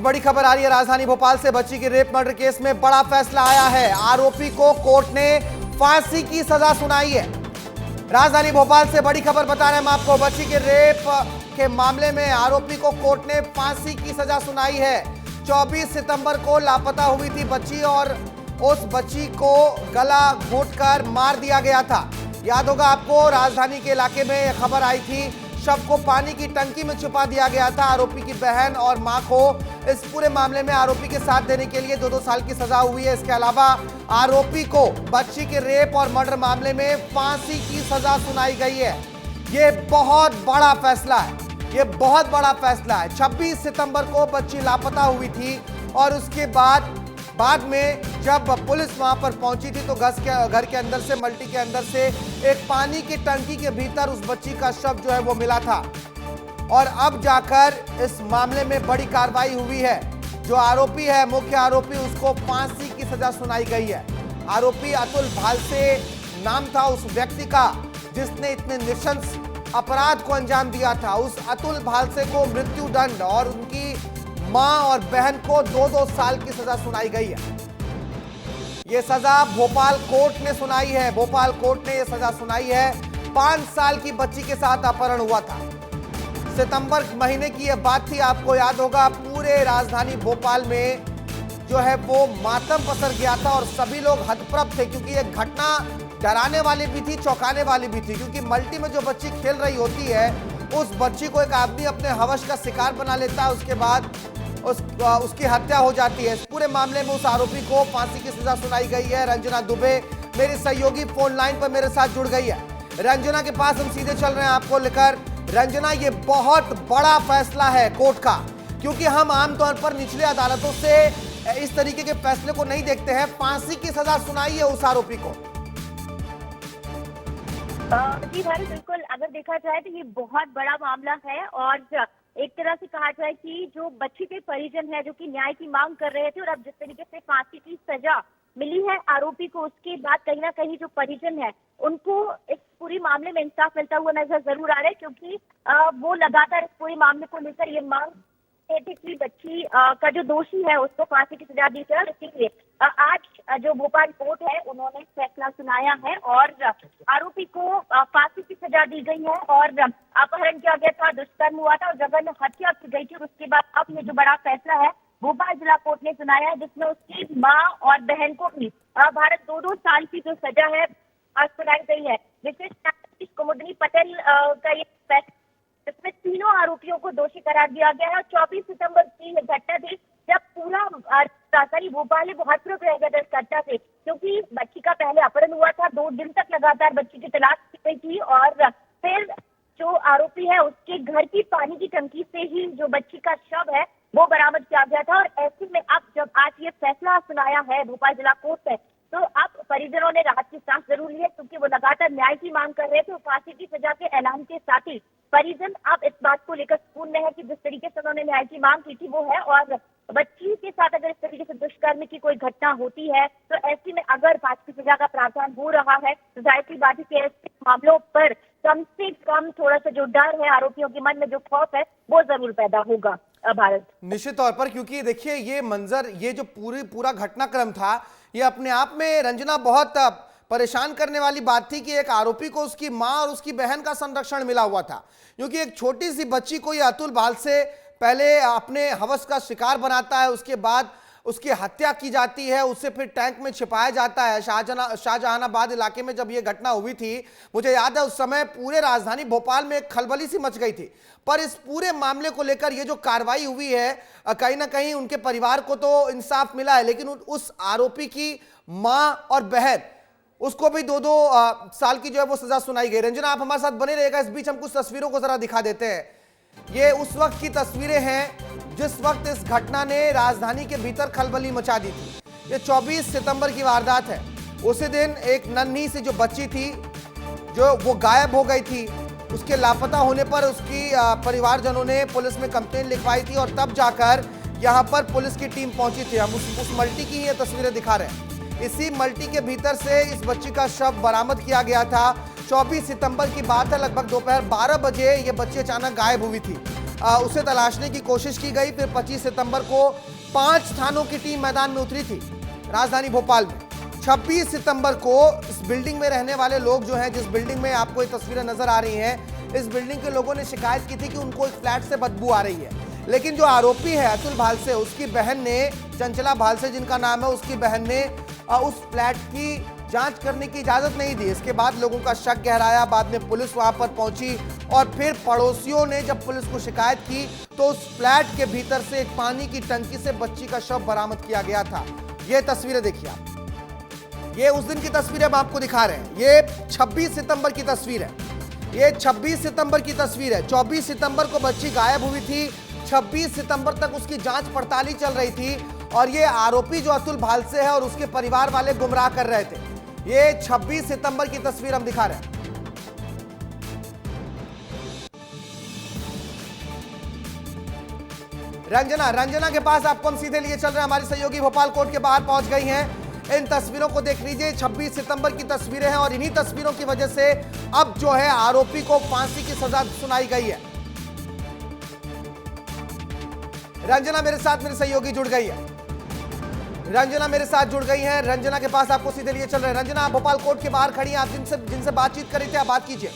बड़ी खबर आ रही है राजधानी भोपाल से। बच्ची की रेप मर्डर केस में बड़ा फैसला आया है। आरोपी को कोर्ट ने फांसी की सजा सुनाई है। राजधानी भोपाल से बड़ी खबर बता रहे हैं हम आपको। बच्ची के रेप के मामले में आरोपी को कोर्ट ने फांसी की सजा सुनाई है। 24 सितंबर को लापता हुई थी बच्ची और उस बच्ची को गला घोंटकर मार दिया गया था। याद होगा आपको, राजधानी के इलाके में यह खबर आई थी। शव को पानी की टंकी में छुपा दिया गया था। आरोपी की बहन और मां को इस पूरे मामले में आरोपी के साथ देने के लिए 2-2 साल की सजा हुई है। इसके अलावा आरोपी को बच्ची के रेप और मर्डर मामले में फांसी की सजा सुनाई गई है। ये बहुत बड़ा फैसला है, ये बहुत बड़ा फैसला है। 26 सितंबर को बच्ची लापता हुई थी और उसके बाद में जब पुलिस वहां पर पहुंची थी तो घर के अंदर से, मल्टी के अंदर से एक पानी की टंकी के भीतर उस बच्ची का शव जो है वो मिला था। और अब जाकर इस मामले में बड़ी कार्रवाई हुई है। जो आरोपी है, मुख्य आरोपी, उसको फांसी की सजा सुनाई गई है। आरोपी अतुल भालसे नाम था उस व्यक्ति का जिसने इतने नृशंस अपराध को अंजाम दिया था। उस अतुल भालसे को मृत्यु दंड और उनकी मां और बहन को 2-2 साल की सजा सुनाई गई है। यह सजा भोपाल कोर्ट ने सुनाई है। भोपाल कोर्ट ने यह सजा सुनाई है। 5 साल की बच्ची के साथ अपहरण हुआ था। सितंबर महीने की यह बात थी, आपको याद होगा। पूरे राजधानी भोपाल में जो है वो मातम पसर गया था और सभी लोग हतप्रभ थे, क्योंकि यह घटना डराने वाली भी थी, चौंकाने वाली भी थी। क्योंकि मल्टी में जो बच्ची खेल रही होती है, उस बच्ची को एक आदमी अपने हवस का शिकार बना लेता है, उसके बाद उसकी हत्या हो जाती है। इस पूरे मामले में उस आरोपी को फांसी की सजा सुनाई गई है। रंजना दुबे मेरी सहयोगी फोन लाइन पर मेरे साथ जुड़ गई है। रंजना के पास हम सीधे चल रहे हैं आपको लेकर। रंजना, ये बहुत बड़ा फैसला है कोर्ट का, क्योंकि हम आमतौर पर निचले अदालतों से इस तरीके के फैसले को नहीं देखते हैं। फांसी की सजा सुनाई है उस आरोपी को। जी भाई, बिल्कुल। अगर देखा जाए तो ये बहुत बड़ा मामला है और एक तरह से कहा जाए कि जो बच्ची के परिजन है, जो कि न्याय की मांग कर रहे थे, और अब जिस तरीके से फांसी की सजा मिली है आरोपी को, उसके बाद कहीं ना कहीं जो परिजन है उनको इस पूरी मामले में इंसाफ मिलता हुआ नजर जरूर आ रहा है। क्योंकि वो लगातार इस पूरे मामले को लेकर ये मांग कि बच्ची का जो दोषी है उसको फांसी की सजा दी जाए। इसीलिए आज जो भोपाल कोर्ट है उन्होंने फैसला सुनाया है और आरोपी को फांसी की सजा दी गई है। और अपहरण किया गया था, दुष्कर्म हुआ था और जघन्य हत्या की गई थी। और उसके बाद अब ये जो बड़ा फैसला है भोपाल जिला कोर्ट ने सुनाया है, जिसमें उसकी माँ और बहन को भी भारत 2-2 साल की जो सजा है सुनाई गई है। विशेष न्यायाधीश कुमुदनी पटेल का ये फैसला, जिसमें तीनों आरोपियों को दोषी करार दिया गया है। और 24 सितंबर की घटना थी जब पूरा राजधानी भोपाल में बहुत रह गया था इस घटना से, क्योंकि बच्ची का पहले अपहरण हुआ था। 2 दिन तक लगातार बच्ची की तलाश की गई थी और फिर जो आरोपी है उसके घर की पानी की टंकी से ही जो बच्ची का शव है वो बरामद किया गया था। और ऐसे में अब जब आज ये फैसला सुनाया है भोपाल जिला कोर्ट में, तो अब परिजनों ने राहत की सांस जरूर ली है, क्योंकि वो लगातार न्याय की मांग कर रहे थे। फांसी की सजा के ऐलान के साथ ही परिजन अब इस बात को लेकर सुकून में है कि जिस तरीके से उन्होंने न्याय की मांग की थी वो है। और बच्ची के साथ अगर इस तरीके से दुष्कर्म की कोई घटना होती है तो ऐसे में अगर फांसी की सजा का प्रावधान हो रहा है तो जाहिर सी बात है कि ऐसे मामलों पर कम से कम थोड़ा सा जो डर है आरोपियों के मन में, जो खौफ है, वो जरूर पैदा होगा भारत। निश्चित तौर पर, क्योंकि देखिए ये मंजर, ये जो पूरा घटनाक्रम था, ये अपने आप में रंजना बहुत परेशान करने वाली बात थी कि एक आरोपी को उसकी मां और उसकी बहन का संरक्षण मिला हुआ था। क्योंकि एक छोटी सी बच्ची को ये अतुल भालसे पहले अपने हवस का शिकार बनाता है, उसके बाद उसकी हत्या की जाती है, उसे फिर टैंक में छिपाया जाता है। शाहजहानाबाद इलाके में जब ये घटना हुई थी, मुझे याद है उस समय पूरे राजधानी भोपाल में एक खलबली सी मच गई थी। पर इस पूरे मामले को लेकर ये जो कार्रवाई हुई है, कहीं ना कहीं उनके परिवार को तो इंसाफ मिला है, लेकिन उस आरोपी की मां और बहन, उसको भी 2-2 साल की जो है वो सजा सुनाई गई। रंजना, आप हमारे साथ बने रहेगा। इस बीच हम कुछ तस्वीरों को जरा दिखा देते हैं। ये उस वक्त की तस्वीरें हैं जिस वक्त इस घटना ने राजधानी के भीतर खलबली मचा दी थी। ये 24 सितंबर की वारदात है। उसी दिन एक नन्ही सी जो बच्ची थी, जो वो गायब हो गई थी, उसके लापता होने पर उसकी परिवारजनों ने पुलिस में कंप्लेंट लिखवाई थी और तब जाकर यहाँ पर पुलिस की टीम पहुंची थी। हम उस मल्टी की ये तस्वीरें दिखा रहे हैं। इसी मल्टी के भीतर से इस बच्ची का शव बरामद किया गया था। 24 सितंबर की बात है, लगभग दोपहर 12 बजे ये बच्ची अचानक गायब हुई थी। उसे तलाशने की कोशिश की गई। फिर 25 सितंबर को 5 थानों की टीम मैदान में उतरी थी राजधानी भोपाल में। 26 सितंबर को इस बिल्डिंग में रहने वाले लोग जो हैं, जिस बिल्डिंग में आपको ये तस्वीरें नजर आ रही हैं, इस बिल्डिंग के लोगों ने शिकायत की थी कि उनको एक फ्लैट से बदबू आ रही है। लेकिन जो आरोपी है अतुल भालसे, उसकी बहन ने, चंचला भालसे जिनका नाम है, उसकी बहन ने उस फ्लैट की जांच करने की इजाजत नहीं दी। इसके बाद लोगों का शक गहराया। बाद में पुलिस वहां पर पहुंची और फिर पड़ोसियों ने जब पुलिस को शिकायत की तो उस फ्लैट के भीतर से एक पानी की टंकी से बच्ची का शव बरामद किया गया था। ये तस्वीरें देखिए आप, ये उस दिन की तस्वीरें हम आपको दिखा रहे हैं। ये 26 सितंबर की तस्वीर है, ये 26 सितंबर की तस्वीर है। 24 सितंबर को बच्ची गायब हुई थी, 26 सितंबर तक उसकी जांच पड़ताल ही चल रही थी और ये आरोपी जो अतुल भालसे है और उसके परिवार वाले गुमराह कर रहे थे। ये 26 सितंबर की तस्वीर हम दिखा रहे हैं। रंजना के पास आपको हम सीधे लिए चल रहे हैं। हमारी सहयोगी भोपाल कोर्ट के बाहर पहुंच गई हैं। इन तस्वीरों को देख लीजिए, 26 सितंबर की तस्वीरें हैं और इन्हीं तस्वीरों की वजह से अब जो है आरोपी को फांसी की सजा सुनाई गई है। रंजना मेरे साथ, मेरी सहयोगी जुड़ गई है। रंजना मेरे साथ जुड़ गई हैं। रंजना के पास आपको सीधे लिए चल रहे हैं। रंजना, आप भोपाल कोर्ट के बाहर खड़ी हैं, आप जिनसे बातचीत कर रही थे, आप बात कीजिए।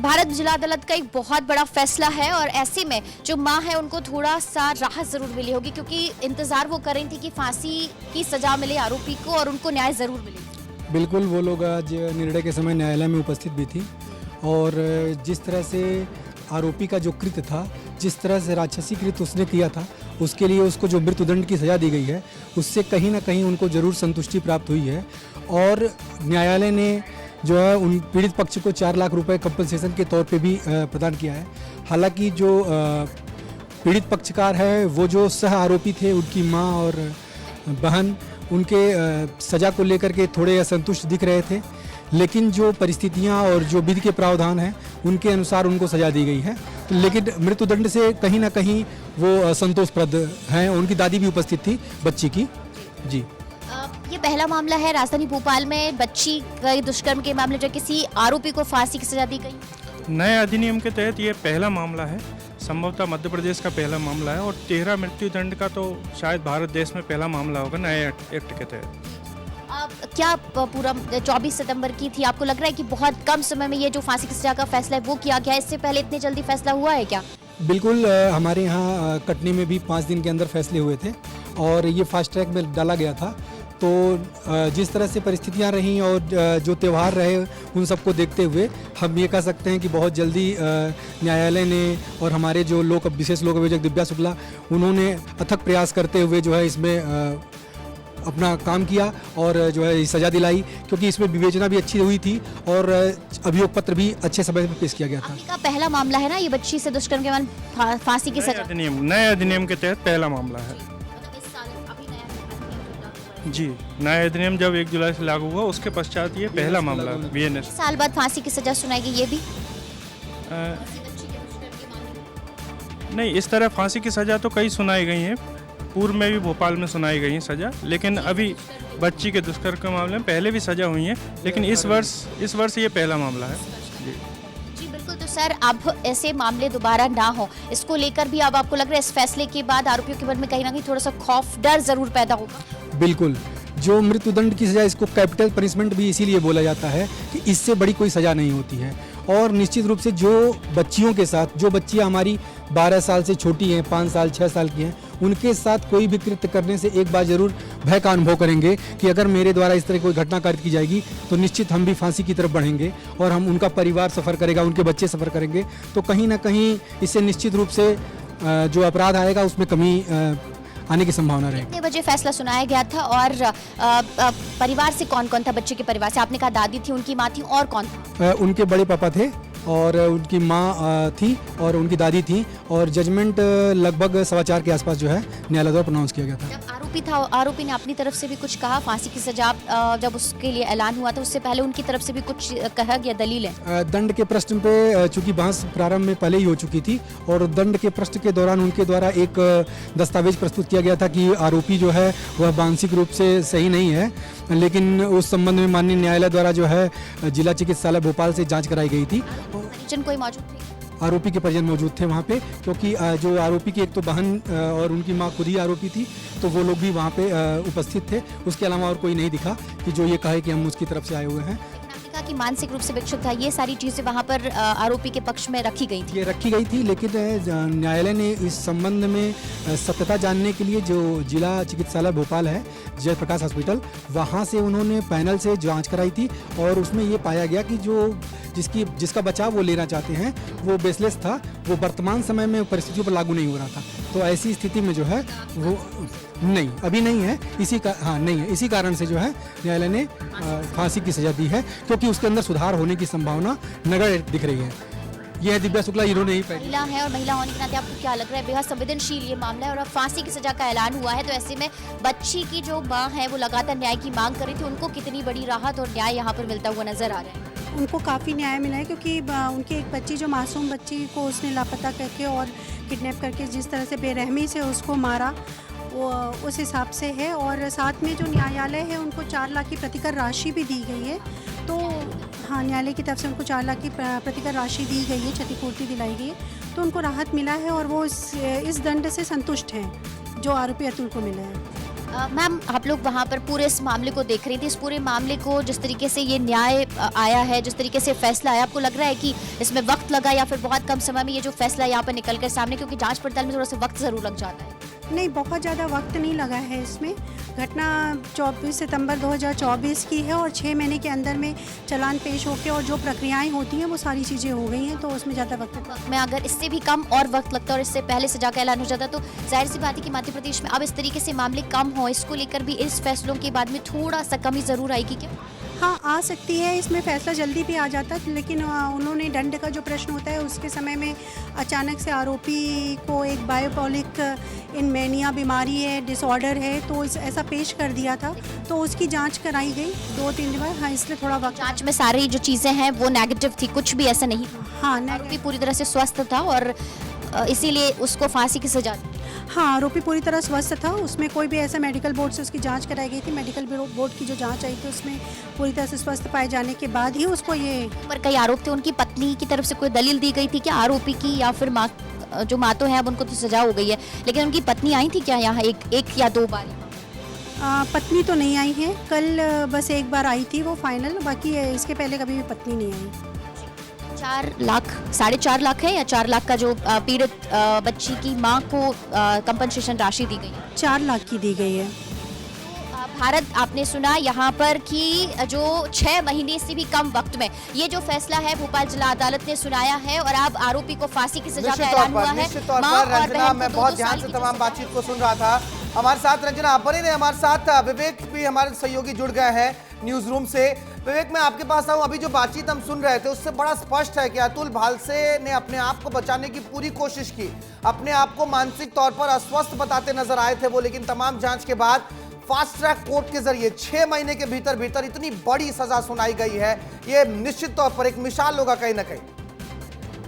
भारत जिला अदालत का एक बहुत बड़ा फैसला है और ऐसे में जो मां है उनको थोड़ा सा राहत जरूर मिली होगी, क्योंकि इंतजार वो कर रही थी कि फांसी की सजा मिले आरोपी को और उनको न्याय जरूर मिले। बिल्कुल, वो लोग आज निर्णय के समय न्यायालय में उपस्थित भी थी और जिस तरह से आरोपी का जो कृत्य था, जिस तरह से राक्षसी कृत्य उसने किया था, उसके लिए उसको जो मृत्युदंड की सज़ा दी गई है, उससे कहीं ना कहीं उनको ज़रूर संतुष्टि प्राप्त हुई है। और न्यायालय ने जो है उन पीड़ित पक्ष को 4 लाख रुपए कंपनसेशन के तौर पे भी प्रदान किया है। हालांकि जो पीड़ित पक्षकार है, वो जो सह आरोपी थे, उनकी माँ और बहन, उनके सज़ा को लेकर के थोड़े असंतुष्ट दिख रहे थे, लेकिन जो परिस्थितियां और जो विधि के प्रावधान हैं उनके अनुसार उनको सजा दी गई है। लेकिन मृत्युदंड से कहीं ना कहीं वो संतोषप्रद हैं। उनकी दादी भी उपस्थित थी बच्ची की। जी, ये पहला मामला है राजधानी भोपाल में बच्ची के दुष्कर्म के मामले जो किसी आरोपी को फांसी की सजा दी गई। नए अधिनियम के तहत ये पहला मामला है, संभवतः मध्य प्रदेश का पहला मामला है और 13 मृत्युदंड का तो शायद भारत देश में पहला मामला होगा नए एक्ट के तहत। क्या पूरा 24 सितंबर की थी, आपको लग रहा है कि बहुत कम समय में ये जो फांसी की सजा का फैसला है वो किया गया है? इससे पहले इतने जल्दी फैसला हुआ है क्या? बिल्कुल, हमारे यहाँ कटनी में भी 5 दिन के अंदर फैसले हुए थे और ये फास्ट ट्रैक में डाला गया था। तो जिस तरह से परिस्थितियां रहीं और जो त्यौहार रहे, उन सबको देखते हुए हम ये कह सकते हैं कि बहुत जल्दी न्यायालय ने और हमारे जो विशेष लोक अभियोजक दिव्या शुक्ला, उन्होंने अथक प्रयास करते हुए जो है इसमें अपना काम किया और जो है सज़ा दिलाई, क्योंकि इसमें विवेचना भी अच्छी हुई थी और अभियोग पत्र भी अच्छे समय में पेश किया गया था। आपका पहला मामला है ना ये बच्ची से दुष्कर्म के बाद फांसी की सजा? नए अधिनियम के तहत पहला मामला है। जी, नया अधिनियम जब 1 जुलाई से लागू हुआ उसके पश्चात ये पहला मामला है। VNS साल बाद फांसी की सजा सुनाएगी ये भी? नहीं, इस तरह फांसी की सजा तो कई सुनाई गई हैं, पूर्व में भी भोपाल में सुनाई गई है सजा, लेकिन अभी बच्ची के दुष्कर्म के मामले में पहले भी सजा हुई है, लेकिन इस वर्ष ये पहला मामला है। जी बिल्कुल। तो सर, अब ऐसे मामले दोबारा ना हो, इसको लेकर भी अब आपको लग रहा है इस फैसले के बाद आरोपियों के मन में कहीं ना कहीं थोड़ा सा खौफ, डर जरूर पैदा होगा? बिल्कुल, जो मृत्युदंड की सज़ा, इसको कैपिटल पनिशमेंट भी इसीलिए बोला जाता है कि इससे बड़ी कोई सज़ा नहीं होती है। और निश्चित रूप से जो बच्चियों के साथ, जो बच्चियां हमारी 12 साल से छोटी हैं, 5 साल 6 साल की हैं, उनके साथ कोई भी कृत्य करने से एक बार जरूर भय का अनुभव करेंगे कि अगर मेरे द्वारा इस तरह कोई घटना कारित की जाएगी तो निश्चित हम भी फांसी की तरफ बढ़ेंगे और हम, उनका परिवार सफ़र करेगा, उनके बच्चे सफ़र करेंगे। तो कहीं ना कहीं इससे निश्चित रूप से जो अपराध आएगा उसमें कमी आने की संभावना रहेगी। कितने बजे फैसला सुनाया गया था और परिवार से कौन कौन था? बच्चे के परिवार से आपने कहा दादी थी, उनकी माँ थी, और कौन था? उनके बड़े पापा थे और उनकी माँ थी और उनकी दादी थी और जजमेंट लगभग 4:15 के आसपास जो है न्यायालय द्वारा प्रोनाउंस किया गया था। जब आरोपी आरोपी था, आरोपी ने अपनी तरफ से भी कुछ कहा? फांसी की सजा जब उसके लिए ऐलान हुआ था उससे पहले उनकी तरफ से भी कुछ कहा गया, दलीलें? दंड के प्रश्न पे चूंकि बहस प्रारंभ में पहले ही हो चुकी थी और दंड के प्रश्न के दौरान उनके द्वारा एक दस्तावेज प्रस्तुत किया गया था कि आरोपी जो है वह मानसिक रूप से सही नहीं है, लेकिन उस संबंध में माननीय न्यायालय द्वारा जो है जिला चिकित्सालय भोपाल से जांच कराई गई थी। परिजन कोई मौजूद थे? आरोपी के परिजन मौजूद थे वहाँ पे, क्योंकि जो आरोपी की एक तो बहन और उनकी माँ खुद ही आरोपी थी, तो वो लोग भी वहाँ पे उपस्थित थे। उसके अलावा और कोई नहीं दिखा कि जो ये कहे कि हम उसकी तरफ से आए हुए हैं। कहा कि मानसिक रूप से विक्षुब्ध था, ये सारी चीजें वहाँ पर आरोपी के पक्ष में रखी गई थी। ये रखी गई थी, लेकिन न्यायालय ने इस संबंध में सत्यता जानने के लिए जो जिला चिकित्सालय भोपाल है, जयप्रकाश हॉस्पिटल, वहाँ से उन्होंने पैनल से जांच कराई थी और उसमें ये पाया गया कि जो जिसका बचाव वो लेना चाहते हैं वो बेसलेस था, वो वर्तमान समय में परिस्थितियों पर लागू नहीं हो रहा था। तो ऐसी स्थिति में जो है वो नहीं, अभी नहीं है, नहीं है। इसी कारण से जो है न्यायालय ने फांसी की सजा दी है, क्योंकि उसके अंदर सुधार होने की संभावना नगर दिख रही है। यह है दिव्या शुक्ला, इन्होंने ही महिला है और महिला होने के नाते आपको क्या लग रहा है? बेहद संवेदनशील ये मामला है और अब फांसी की सजा का ऐलान हुआ है, तो ऐसे में बच्ची की जो माँ है वो लगातार न्याय की मांग कर रही थी, उनको कितनी बड़ी राहत और न्याय यहाँ पर मिलता हुआ नजर आ रहा है? उनको काफ़ी न्याय मिला है, क्योंकि उनकी एक बच्ची, जो मासूम बच्ची को उसने लापता करके और किडनैप करके जिस तरह से बेरहमी से उसको मारा, वो उस हिसाब से है। और साथ में जो न्यायालय है उनको 4 लाख की प्रतिकर राशि भी दी गई है। तो हाँ, न्यायालय की तरफ से उनको 4 लाख की प्रतिकर राशि दी गई है, क्षतिपूर्ति दिलाई गई है, तो उनको राहत मिला है और वो इस दंड से संतुष्ट हैं जो आरोपी अतुल को मिला है। मैम, आप लोग वहाँ पर पूरे इस मामले को देख रही थी, इस पूरे मामले को जिस तरीके से ये न्याय आया है, जिस तरीके से फैसला आया, आपको लग रहा है कि इसमें वक्त लगा या फिर बहुत कम समय में ये जो फैसला यहाँ पर निकल कर सामने, क्योंकि जांच पड़ताल में थोड़ा सा वक्त जरूर लग जाता है? नहीं, बहुत ज़्यादा वक्त नहीं लगा है इसमें। घटना 24 सितंबर 2024 की है और 6 महीने के अंदर में चालान पेश होकर और जो प्रक्रियाएं होती हैं वो सारी चीज़ें हो गई हैं, तो उसमें ज़्यादा वक्त में अगर इससे भी कम और वक्त लगता और इससे पहले सजा का ऐलान हो जाता, तो जाहिर सी बात है कि मध्य प्रदेश में अब इस तरीके से मामले कम हो, इसको लेकर भी इस फैसलों के बाद में थोड़ा सा कमी ज़रूर आएगी क्या? हाँ, आ सकती है। इसमें फैसला जल्दी भी आ जाता, लेकिन उन्होंने दंड का जो प्रश्न होता है उसके समय में अचानक से आरोपी को एक बायोपॉलिक इनमेनिया बीमारी है, डिसऑर्डर है, तो ऐसा पेश कर दिया था, तो उसकी जांच कराई गई 2-3 बार। हाँ, इसलिए थोड़ा वक्त। जांच में सारी जो चीज़ें हैं वो नेगेटिव थी, कुछ भी ऐसा नहीं? हाँ, आरोपी पूरी तरह से स्वस्थ था और इसीलिए उसको फांसी की सजा दी। हाँ, आरोपी पूरी तरह स्वस्थ था, उसमें कोई भी ऐसा मेडिकल बोर्ड से उसकी जांच कराई गई थी। मेडिकल बोर्ड की जो जांच आई थी उसमें पूरी तरह से स्वस्थ पाए जाने के बाद ही उसको ये। पर कई आरोप थे, उनकी पत्नी की तरफ से कोई दलील दी गई थी क्या आरोपी की, या फिर माँ, जो माँ तो है अब उनको तो सजा हो गई है, लेकिन उनकी पत्नी आई थी क्या यहाँ एक या 2 बार? पत्नी तो नहीं आई है, कल बस एक बार आई थी वो फाइनल, बाकी इसके पहले कभी भी पत्नी नहीं आई। 4 लाख, 4.5 लाख है या 4 लाख का जो पीड़ित बच्ची की माँ को कंपनसेशन राशि दी गई है? 4 लाख की दी गई है। भारत, आपने सुना यहाँ पर कि जो 6 महीने से भी कम वक्त में ये जो फैसला है भोपाल जिला अदालत ने सुनाया है और अब आरोपी को फांसी की सजा का ऐलान हुआ है। निश्चित तौर पर रंजना, मैं बहुत ध्यान से तमाम बातचीत को सुन रहा था। हमारे साथ रंजना आप बने रहे, हमारे साथ विवेक भी हमारे सहयोगी जुड़ गए हैं न्यूज रूम से। विवेक, मैं आपके पास आऊं, अभी जो बातचीत हम सुन रहे थे उससे बड़ा स्पष्ट है कि अतुल भालसे ने अपने आप को बचाने की पूरी कोशिश की, अपने आप को मानसिक तौर पर अस्वस्थ बताते नजर आए थे वो, लेकिन तमाम जांच के बाद फास्ट ट्रैक कोर्ट के जरिए 6 महीने के भीतर इतनी बड़ी सजा सुनाई गई है। ये निश्चित तौर पर एक मिसाल होगा कहीं ना कहीं।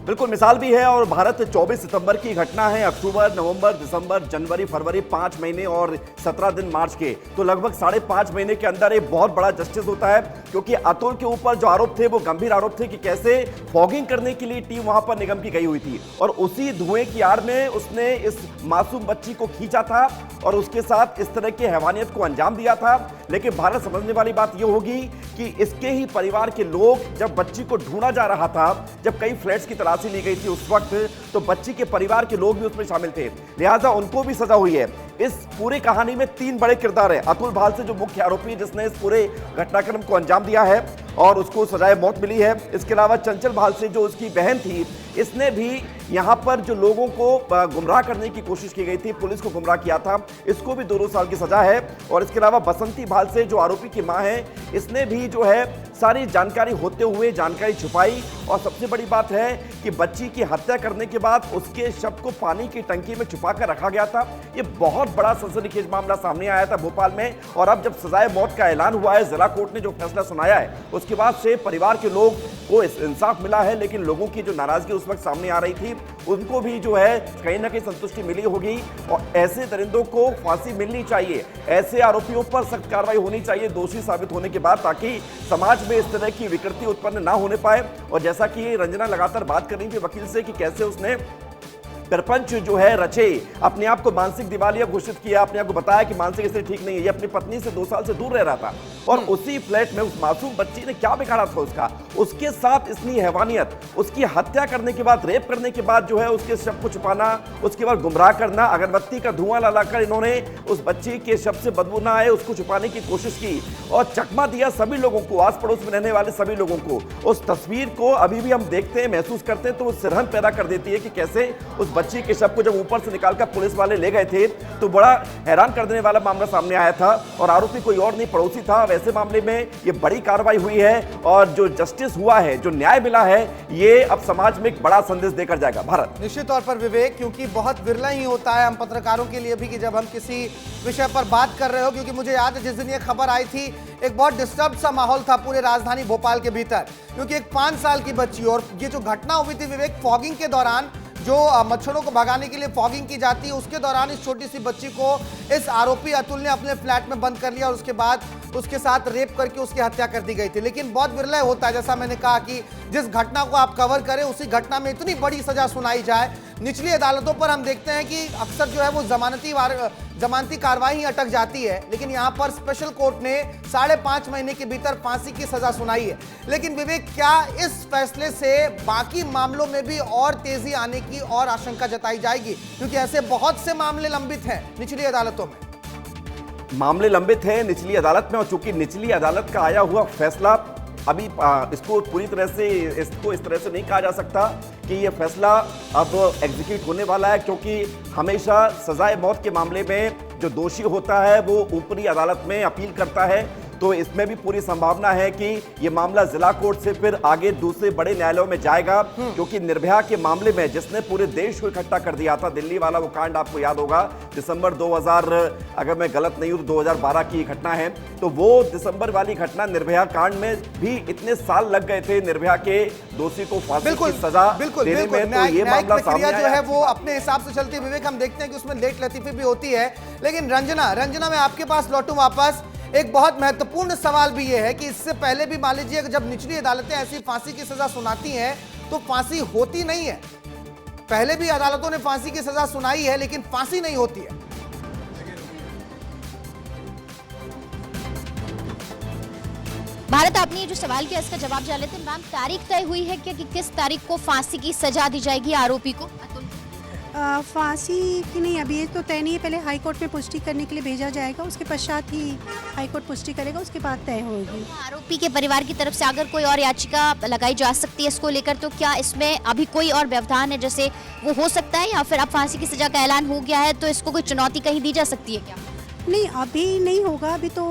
बिल्कुल मिसाल भी है। और भारत 24 सितंबर की घटना है। अक्टूबर, नवंबर, दिसंबर, जनवरी, फरवरी 5 महीने और 17 दिन मार्च के, तो लगभग 5.5 महीने के अंदर एक बहुत बड़ा जस्टिस होता है, क्योंकि अतुल के ऊपर जो आरोप थे वो गंभीर आरोप थे कि कैसे फॉगिंग करने के लिए टीम वहां पर निगम की गई हुई थी और उसी धुएं की आड़ में उसने इस मासूम बच्ची को खींचा था और उसके साथ इस तरह की हैवानियत को अंजाम दिया था। लेकिन भारत समझने वाली बात यह होगी कि इसके ही परिवार के लोग, जब बच्ची को ढूंढा जा रहा था, जब कई फ्लैट्स की तलाशी ली गई थी उस वक्त, तो बच्ची के परिवार के लोग भी उसमें शामिल थे, लिहाजा उनको भी सजा हुई है। इस पूरी कहानी में 3 बड़े किरदार हैं। अतुल भालसे जो मुख्य आरोपी है जिसने इस पूरे घटनाक्रम को अंजाम दिया है, और उसको सजाए मौत मिली है। इसके अलावा चंचल भाल से जो उसकी बहन थी, इसने भी यहाँ पर जो लोगों को गुमराह करने की कोशिश की गई थी, पुलिस को गुमराह किया था, इसको भी 2 साल की सजा है। और इसके अलावा बसंती भाल से जो आरोपी की मां है, इसने भी जो है सारी जानकारी होते हुए जानकारी छुपाई। और सबसे बड़ी बात है कि बच्ची की हत्या करने के बाद उसके शव को पानी की टंकी में छुपा कर रखा गया था। ये बहुत बड़ा सनसनीखेज मामला सामने आया था भोपाल में। और अब जब सजाए मौत का ऐलान हुआ है, जिला कोर्ट ने जो फैसला सुनाया है, उसके बाद से परिवार के लोग को इंसाफ मिला है। लेकिन लोगों की जो नाराजगी उस वक्त सामने आ रही थी, उनको भी जो है कहीं ना कहीं संतुष्टि मिली होगी। और ऐसे दरिंदों को फांसी मिलनी चाहिए, ऐसे आरोपियों पर सख्त कार्रवाई होनी चाहिए दोषी साबित होने के बाद, ताकि समाज में इस तरह की विकृति उत्पन्न ना होने पाए। और जैसा कि रंजना लगातार बात कर रही थी वकील से कि कैसे उसने सरपंच जो है रचे, अपने आप को मानसिक दिवालिया घोषित किया, अपने आप को बताया कि मानसिक स्थिति ठीक नहीं है, ये अपनी पत्नी से 2 साल से दूर रह रहा था। और उसी फ्लैट में उस मासूम बच्ची ने क्या बिगाड़ा था उसका, उसके साथ इतनी हैवानियत, उसकी हत्या करने के बाद, रेप करने के बाद जो है उसके शव को छुपाना, उसके बाद गुमराह करना, अगरबत्ती का धुआं लाकर इन्होंने उस बच्ची के शव से बदबू ना आए उसको छुपाने की कोशिश की और चकमा दिया सभी लोगों को, आस पड़ोस में रहने वाले सभी लोगों को। उस तस्वीर को अभी भी हम देखते हैं, महसूस करते हैं, तो वो सिरहन पैदा कर देती है कि कैसे उस बच्ची के शव को जब ऊपर से निकालकर पुलिस वाले ले गए थे तो बड़ा हैरान कर देने वाला मामला सामने आया था। और आरोपी कोई और नहीं, पड़ोसी था। वैसे मामले में ये बड़ी कार्रवाई हुई है और जो जस्टिस हुआ है, जो न्याय मिला है, ये अब समाज में एक बड़ा संदेश देकर जाएगा। भारत, निश्चित तौर पर विवेक, क्योंकि बहुत विरला ही होता है हम पत्रकारों के लिए भी कि जब हम किसी विषय पर बात कर रहे हो, क्योंकि मुझे याद है जिस दिन ये खबर आई थी एक बहुत डिस्टर्ब सा माहौल था पूरे राजधानी भोपाल के भीतर, क्योंकि एक 5 साल की बच्ची, और ये जो घटना हुई थी विवेक, फॉगिंग के दौरान जो मच्छरों को भगाने के लिए फॉगिंग की जाती है, उसके दौरान इस छोटी सी बच्ची को इस आरोपी अतुल ने अपने फ्लैट में बंद कर लिया और उसके बाद उसके साथ रेप करके उसकी हत्या कर दी गई थी। लेकिन बहुत विरला होता है, जैसा मैंने कहा, कि जिस घटना को आप कवर करें उसी घटना में इतनी बड़ी सजा सुनाई जाए। निचली अदालतों पर हम देखते हैं कि अक्सर जो है वो जमानती कार्रवाई ही अटक जाती है, लेकिन यहां पर स्पेशल कोर्ट ने 5.5 महीने के भीतर फांसी की सजा सुनाई है। लेकिन विवेक, क्या इस फैसले से बाकी मामलों में भी और तेजी आने की और आशंका जताई जाएगी, क्योंकि ऐसे बहुत से मामले लंबित हैं निचली अदालतों में? मामले लंबित हैं निचली अदालत में, और चूंकि निचली अदालत का आया हुआ फैसला अभी इसको पूरी तरह से इस तरह से नहीं कहा जा सकता कि ये फैसला अब एग्जीक्यूट होने वाला है, क्योंकि हमेशा सजाए मौत के मामले में जो दोषी होता है वो ऊपरी अदालत में अपील करता है। तो इसमें भी पूरी संभावना है कि ये मामला जिला कोर्ट से फिर आगे दूसरे बड़े न्यायालयों में जाएगा, क्योंकि निर्भया के मामले में जिसने पूरे देश को इकट्ठा कर दिया था, दिल्ली वाला वो कांड आपको याद होगा, दिसंबर 2000, अगर मैं गलत नहीं हूं तो 2012 की घटना है। तो वो दिसंबर वाली घटना, निर्भया कांड में भी इतने साल लग गए थे निर्भया के दोषी को फांसी की सजा देने में। तो ये मामला सामने जो है वो अपने हिसाब से चलती है विवेक, हम देखते हैं कि उसमें लेट लतीफी भी होती है। लेकिन रंजना, मैं आपके पास लौटूं वापस। एक बहुत महत्वपूर्ण सवाल भी यह है कि इससे पहले भी मान लीजिए जब निचली अदालतें ऐसी फांसी की सजा सुनाती हैं तो फांसी होती नहीं है। पहले भी अदालतों ने फांसी की सजा सुनाई है लेकिन फांसी नहीं होती है। भारत, आपने ये जो सवाल किया इसका जवाब जान लेते हैं। मैम, तारीख तय हुई है क्या कि किस तारीख को फांसी की सजा दी जाएगी आरोपी को? फांसी की नहीं, अभी ये तो तय नहीं है। पहले हाई कोर्ट में पुष्टि करने के लिए भेजा जाएगा, उसके पश्चात ही हाई कोर्ट पुष्टि करेगा, उसके बाद तय होगी। आरोपी के परिवार की तरफ से अगर कोई और याचिका लगाई जा सकती है इसको लेकर, तो क्या इसमें अभी कोई और व्यवधान है, जैसे वो हो सकता है, या फिर अब फांसी की सजा का ऐलान हो गया है तो इसको कोई चुनौती कहीं दी जा सकती है क्या? नहीं, अभी नहीं होगा। अभी तो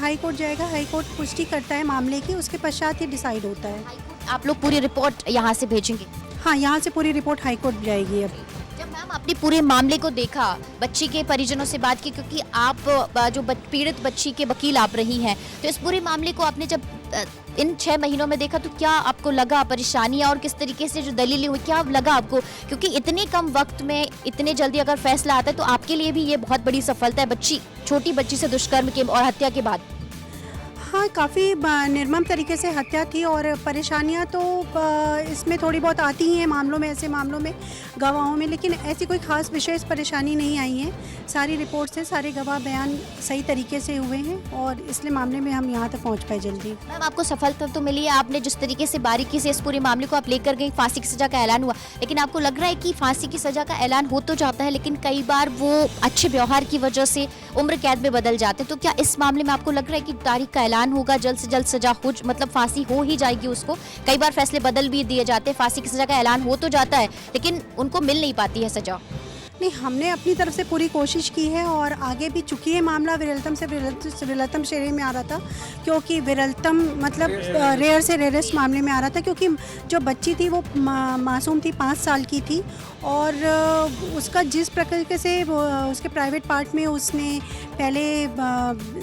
हाई कोर्ट जाएगा, हाई कोर्ट पुष्टि करता है मामले की, उसके पश्चात ही डिसाइड होता है। आप लोग पूरी रिपोर्ट यहाँ से भेजेंगे? हाँ, यहाँ से पूरी रिपोर्ट हाई कोर्ट जाएगी। अब जब मैम आपने पूरे मामले को देखा, बच्ची के परिजनों से बात की, क्योंकि आप जो पीड़ित बच्ची के वकील आप रही हैं, तो इस पूरे मामले को आपने जब इन 6 महीनों में देखा तो क्या आपको लगा, परेशानियां और किस तरीके से जो दलीलें हुई, क्या लगा आपको? क्योंकि इतने कम वक्त में इतने जल्दी अगर फैसला आता है तो आपके लिए भी ये बहुत बड़ी सफलता है, छोटी बच्ची से दुष्कर्म के और हत्या के बाद। हाँ, काफ़ी निर्मम तरीके से हत्या थी और परेशानियाँ तो इसमें थोड़ी बहुत आती ही हैं मामलों में, ऐसे मामलों में, गवाहों में, लेकिन ऐसी कोई ख़ास विशेष परेशानी नहीं आई है। सारी रिपोर्ट से सारे गवाह बयान सही तरीके से हुए हैं और इसलिए मामले में हम यहाँ तक पहुँच पाए जल्दी। मैम, आपको सफलता तो मिली है, आपने जिस तरीके से बारीकी से इस पूरे मामले को आप लेकर गई, फांसी की सज़ा का ऐलान हुआ, लेकिन आपको लग रहा है कि फांसी की सज़ा का ऐलान हो तो जाता है लेकिन कई बार वो अच्छे व्यवहार की वजह से उम्र कैद में बदल जाते हैं, तो क्या इस मामले में आपको लग रहा है कि तारीख का ऐलान ऐलान होगा, जल्द से जल्द सजा हो, मतलब फांसी हो ही जाएगी उसको। कई बार फैसले बदल भी दिए जाते हैं, फांसी की सजा का ऐलान हो तो जाता है लेकिन उनको मिल नहीं पाती है सजा। नहीं, हमने अपनी तरफ से पूरी कोशिश की है और आगे भी, चूँकि ये मामला विरलतम से विरलतम श्रेणी में आ रहा था, क्योंकि विरलतम मतलब रेयर से रेयरेस्ट मामले में आ रहा था, क्योंकि जो बच्ची थी वो मासूम थी, 5 साल की थी और उसका जिस प्रकार से उसके प्राइवेट पार्ट में उसने पहले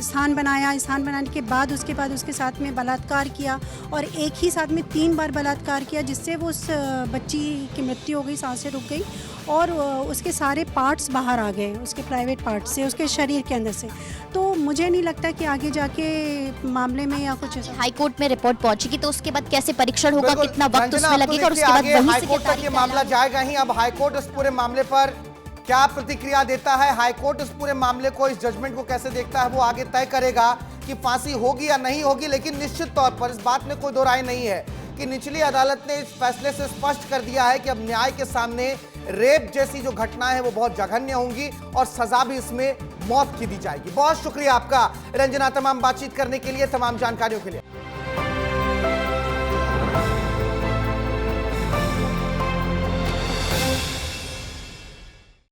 स्थान बनाने के बाद उसके साथ में बलात्कार किया और एक ही साथ में 3 बार बलात्कार किया, जिससे वो उस बच्ची की मृत्यु हो गई, सांसें रुक गई और उसके सारे पार्ट्स बाहर आ गए, उसके प्राइवेट पार्ट से, उसके शरीर के अंदर से। तो मुझे नहीं लगता कि आगे जाके मामले में या कुछ हाई कोर्ट में रिपोर्ट पहुंचेगी तो उसके बाद कैसे परीक्षण होगा, बिल्कुल, कितना वक्त रंजना, उसमें अब तो लगेगा और देखिए उसके बाद आगे वहीं से हाईकोर्ट तक ये मामला जाएगा ही। अब हाईकोर्ट इस पूरे मामले पर क्या प्रतिक्रिया देता है, हाईकोर्ट इस पूरे मामले को, इस जजमेंट को कैसे देखता है, वो आगे तय करेगा कि फांसी होगी या नहीं होगी। लेकिन निश्चित तौर पर इस बात में कोई दो राय नहीं है कि निचली अदालत ने इस फैसले से स्पष्ट कर दिया है कि अब न्याय के सामने रेप जैसी जो घटनाएं हैं वो बहुत जघन्य होंगी और सजा भी इसमें मौत की दी जाएगी। बहुत शुक्रिया आपका रंजना, तमाम बातचीत करने के लिए, तमाम जानकारियों के लिए।